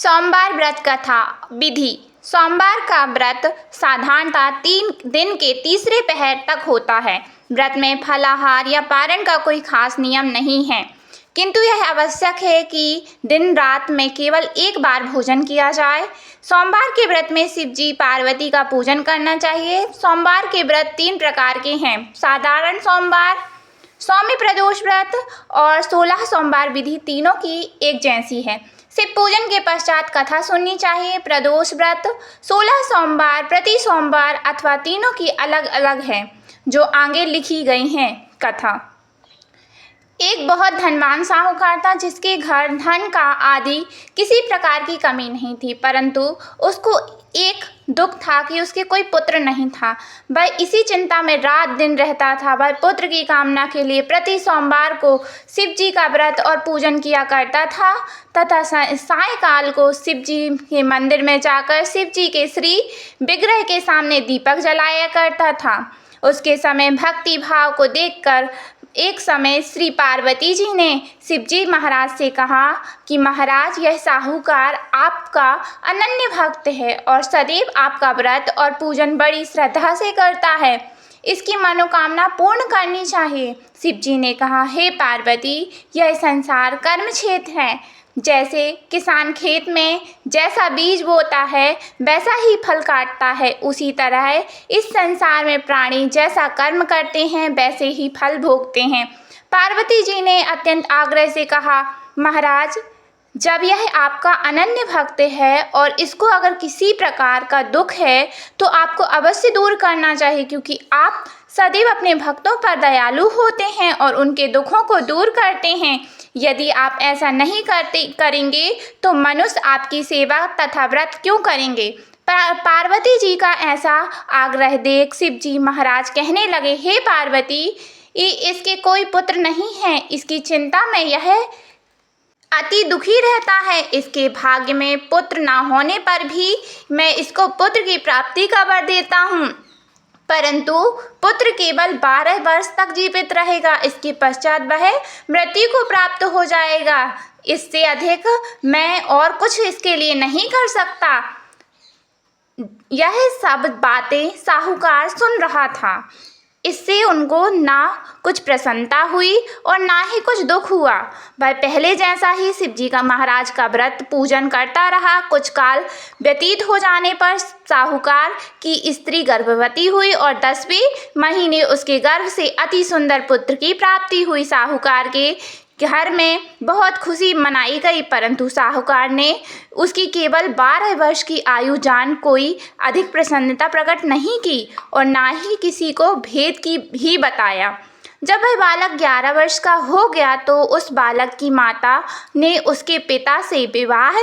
सोमवार व्रत कथा विधि। सोमवार का व्रत साधारणतः 3 दिन के तीसरे पहर तक होता है। व्रत में फलाहार या पारण का कोई खास नियम नहीं है, किंतु यह आवश्यक है कि दिन रात में केवल एक बार भोजन किया जाए। सोमवार के व्रत में शिव जी पार्वती का पूजन करना चाहिए। सोमवार के व्रत 3 प्रकार के हैं: साधारण सोमवार, सौम्य प्रदोष व्रत और 16 सोमवार विधि। तीनों की एक जैसी है। शिव पूजन के पश्चात कथा सुननी चाहिए। प्रदोष व्रत 16 सोमवार प्रति सोमवार अथवा तीनों की अलग अलग है, जो आगे लिखी गई हैं। कथा: एक बहुत धनवान साहूकार था, जिसके घर धन का आदि किसी प्रकार की कमी नहीं थी, परंतु उसको एक दुख था कि उसके कोई पुत्र नहीं था। वह इसी चिंता में रात दिन रहता था। वह पुत्र की कामना के लिए प्रति सोमवार को शिव जी का व्रत और पूजन किया करता था तथा सायंकाल को शिव जी के मंदिर में जाकर शिव जी के श्री विग्रह के सामने दीपक जलाया करता था। उसके समय भक्ति भाव को देखकर एक समय श्री पार्वती जी ने शिव जी महाराज से कहा कि महाराज, यह साहूकार आपका अनन्य भक्त है और सदैव आपका व्रत और पूजन बड़ी श्रद्धा से करता है। इसकी मनोकामना पूर्ण करनी चाहिए। शिव जी ने कहा, हे पार्वती, यह संसार कर्म क्षेत्र है। जैसे किसान खेत में जैसा बीज बोता है वैसा ही फल काटता है, उसी तरह इस संसार में प्राणी जैसा कर्म करते हैं वैसे ही फल भोगते हैं। पार्वती जी ने अत्यंत आग्रह से कहा, महाराज, जब यह आपका अनन्य भक्त है और इसको अगर किसी प्रकार का दुख है तो आपको अवश्य दूर करना चाहिए, क्योंकि आप सदैव अपने भक्तों पर दयालु होते हैं और उनके दुखों को दूर करते हैं। यदि आप ऐसा नहीं करेंगे तो मनुष्य आपकी सेवा तथा व्रत क्यों करेंगे? पार्वती जी का ऐसा आग्रह देख शिव जी महाराज कहने लगे, हे पार्वती, इसके कोई पुत्र नहीं है। इसकी चिंता में यह अति दुखी रहता है। इसके भाग्य में पुत्र न होने पर भी मैं इसको पुत्र की प्राप्ति का वर देता हूँ, परंतु पुत्र केवल 12 वर्ष तक जीवित रहेगा। इसके पश्चात वह मृत्यु को प्राप्त हो जाएगा। इससे अधिक मैं और कुछ इसके लिए नहीं कर सकता। यह सब बातें साहूकार सुन रहा था। इससे उनको ना कुछ प्रसन्नता हुई और ना ही कुछ दुख हुआ। वह पहले जैसा ही शिव जी का महाराज का व्रत पूजन करता रहा। कुछ काल व्यतीत हो जाने पर साहूकार की स्त्री गर्भवती हुई और 10वें महीने उसके गर्भ से अति सुंदर पुत्र की प्राप्ति हुई। साहूकार के घर में बहुत खुशी मनाई गई, परंतु साहूकार ने उसकी केवल 12 वर्ष की आयु जान कोई अधिक प्रसन्नता प्रकट नहीं की और ना ही किसी को भेद की भी बताया। जब वह बालक 11 वर्ष का हो गया तो उस बालक की माता ने उसके पिता से विवाह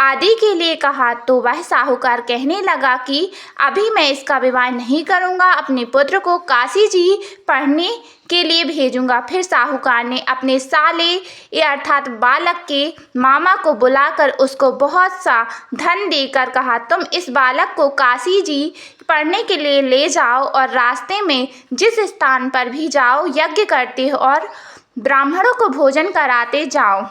आदि के लिए कहा, तो वह साहूकार कहने लगा कि अभी मैं इसका विवाह नहीं करूंगा, अपने पुत्र को काशी जी पढ़ने के लिए भेजूंगा। फिर साहूकार ने अपने साले अर्थात बालक के मामा को बुलाकर उसको बहुत सा धन देकर कहा, तुम इस बालक को काशी जी पढ़ने के लिए ले जाओ और रास्ते में जिस स्थान पर भी जाओ यज्ञ करते हो और ब्राह्मणों को भोजन कराते जाओ।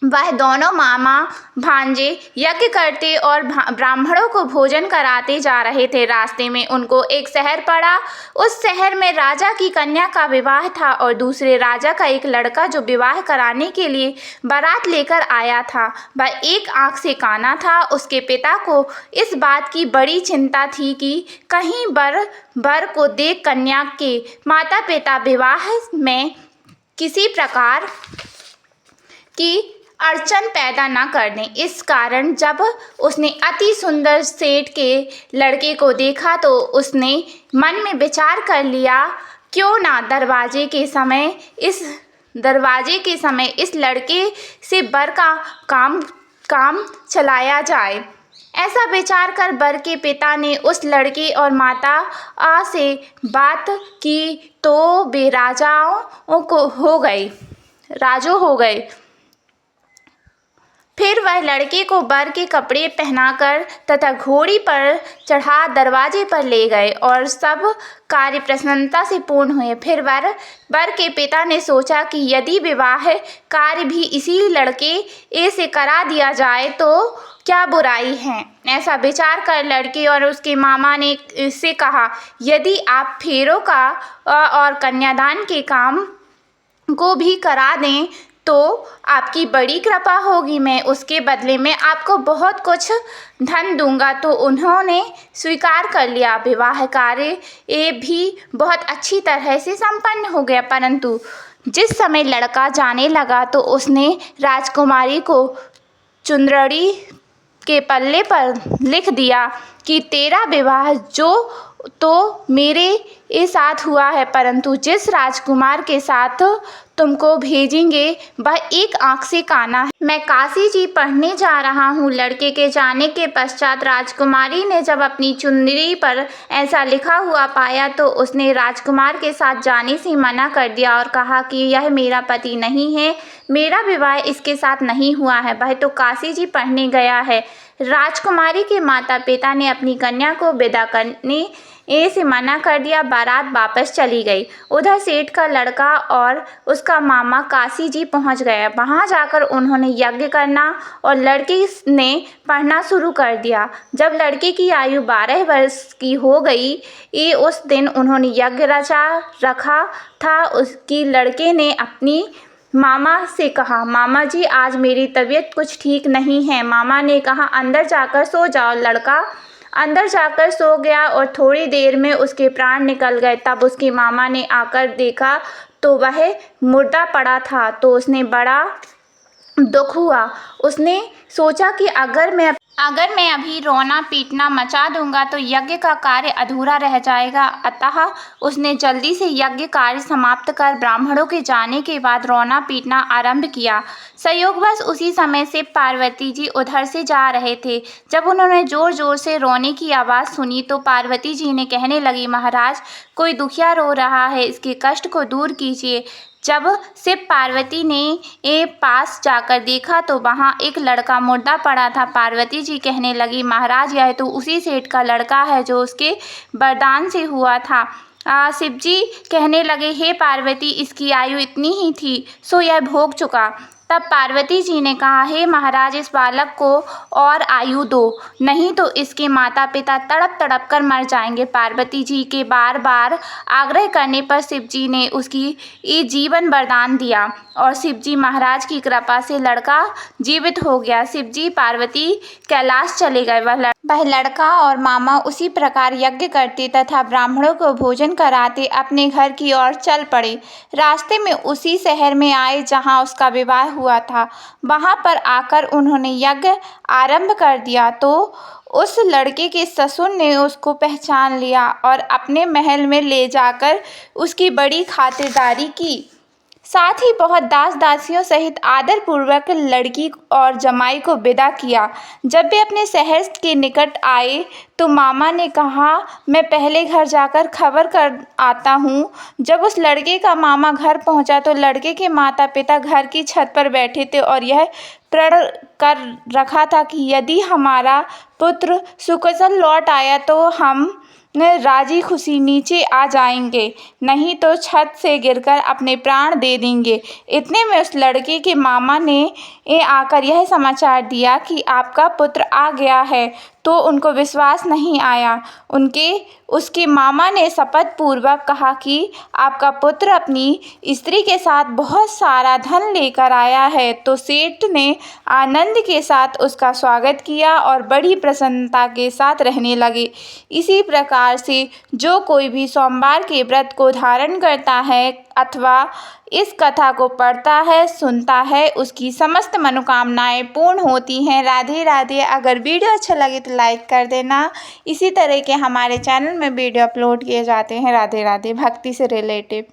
वह दोनों मामा भांजे यज्ञ करते और ब्राह्मणों को भोजन कराते जा रहे थे। रास्ते में उनको एक शहर पड़ा। उस शहर में राजा की कन्या का विवाह था और दूसरे राजा का एक लड़का जो विवाह कराने के लिए बारात लेकर आया था। वह एक आंख से काना था। उसके पिता को इस बात की बड़ी चिंता थी कि कहीं वर को देख कन्या के माता पिता विवाह में किसी प्रकार की अड़चन पैदा न कर दें। इस कारण जब उसने अति सुंदर सेठ के लड़के को देखा तो उसने मन में विचार कर लिया, क्यों ना दरवाजे के समय इस लड़के से वर का काम चलाया जाए। ऐसा विचार कर वर के पिता ने उस लड़के और माता से बात की तो वे राजो हो गए। फिर वह लड़के को वर के कपड़े पहनाकर तथा घोड़ी पर चढ़ा दरवाजे पर ले गए और सब कार्य प्रसन्नता से पूर्ण हुए। फिर वर के पिता ने सोचा कि यदि विवाह कार्य भी इसी लड़के से करा दिया जाए तो क्या बुराई है। ऐसा विचार कर लड़के और उसके मामा ने इससे कहा, यदि आप फेरों का और कन्यादान के काम को भी करा दें तो आपकी बड़ी कृपा होगी, मैं उसके बदले में आपको बहुत कुछ धन दूंगा। तो उन्होंने स्वीकार कर लिया। विवाह कार्य भी बहुत अच्छी तरह से संपन्न हो गया, परंतु जिस समय लड़का जाने लगा तो उसने राजकुमारी को चुंदड़ी के पल्ले पर लिख दिया कि तेरा विवाह जो तो मेरे साथ हुआ है, परंतु जिस राजकुमार के साथ तुमको भेजेंगे वह एक आंख से काना है। मैं काशी जी पढ़ने जा रहा हूँ। लड़के के जाने के पश्चात राजकुमारी ने जब अपनी चुनरी पर ऐसा लिखा हुआ पाया तो उसने राजकुमार के साथ जाने से मना कर दिया और कहा कि यह मेरा पति नहीं है, मेरा विवाह इसके साथ नहीं हुआ है, वह तो काशी जी पढ़ने गया है। राजकुमारी के माता पिता ने अपनी कन्या को विदा करने से मना कर दिया। बारात वापस चली गई। उधर सेठ का लड़का और उसका मामा काशी जी पहुंच गए। वहां जाकर उन्होंने यज्ञ करना और लड़की ने पढ़ना शुरू कर दिया। जब लड़के की आयु 12 वर्ष की हो गई उस दिन उन्होंने यज्ञ रखा था। उसकी लड़के ने अपनी मामा से कहा, मामा जी आज मेरी तबीयत कुछ ठीक नहीं है। मामा ने कहा, अंदर जाकर सो जाओ। लड़का अंदर जाकर सो गया और थोड़ी देर में उसके प्राण निकल गए। तब उसके मामा ने आकर देखा तो वह मुर्दा पड़ा था। तो उसने बड़ा दुख हुआ। उसने सोचा कि अगर मैं अभी रोना पीटना मचा दूंगा तो यज्ञ का कार्य अधूरा रह जाएगा। अतः उसने जल्दी से यज्ञ कार्य समाप्त कर ब्राह्मणों के जाने के बाद रोना पीटना आरंभ किया। संयोगवश उसी समय से पार्वती जी उधर से जा रहे थे। जब उन्होंने जोर जोर से रोने की आवाज़ सुनी तो पार्वती जी ने कहने लगी, महाराज कोई दुखिया रो रहा है, इसके कष्ट को दूर कीजिए। जब शिव पार्वती ने पास जाकर देखा तो वहाँ एक लड़का मुर्दा पड़ा था। पार्वती जी कहने लगी, महाराज यह तो उसी सेठ का लड़का है जो उसके वरदान से हुआ था। शिव जी कहने लगे, हे पार्वती इसकी आयु इतनी ही थी सो यह भोग चुका। तब पार्वती जी ने कहा, हे महाराज इस बालक को और आयु दो, नहीं तो इसके माता पिता तड़प तड़प कर मर जाएंगे। पार्वती जी के बार बार आग्रह करने पर शिव जी ने उसकी जीवन वरदान दिया और शिव जी महाराज की कृपा से लड़का जीवित हो गया। शिव जी पार्वती कैलाश चले गए। वह लड़का और मामा उसी प्रकार यज्ञ करते तथा ब्राह्मणों को भोजन कराते अपने घर की ओर चल पड़े। रास्ते में उसी शहर में आए जहाँ उसका विवाह हुआ था। वहाँ पर आकर उन्होंने यज्ञ आरंभ कर दिया तो उस लड़के के ससुर ने उसको पहचान लिया और अपने महल में ले जाकर उसकी बड़ी खातिरदारी की। साथ ही बहुत दास दासियों सहित आदरपूर्वक लड़की और जमाई को विदा किया। जब वे अपने शहर के निकट आए तो मामा ने कहा, मैं पहले घर जाकर खबर कर आता हूँ। जब उस लड़के का मामा घर पहुँचा तो लड़के के माता पिता घर की छत पर बैठे थे और यह प्रण कर रखा था कि यदि हमारा पुत्र सुकुशल लौट आया तो हम राजी खुशी नीचे आ जाएंगे, नहीं तो छत से गिरकर अपने प्राण दे देंगे। इतने में उस लड़के के मामा ने आकर यह समाचार दिया कि आपका पुत्र आ गया है तो उनको विश्वास नहीं आया। उसके मामा ने शपथ पूर्वक कहा कि आपका पुत्र अपनी स्त्री के साथ बहुत सारा धन लेकर आया है। तो सेठ ने आनंद के साथ उसका स्वागत किया और बड़ी प्रसन्नता के साथ रहने लगे। इसी प्रकार से जो कोई भी सोमवार के व्रत को धारण करता है अथवा इस कथा को पढ़ता है सुनता है उसकी समस्त मनोकामनाएं पूर्ण होती हैं। राधे राधे। अगर वीडियो अच्छा लगे तो लाइक कर देना। इसी तरह के हमारे चैनल में वीडियो अपलोड किए जाते हैं राधे राधे भक्ति से रिलेटेड।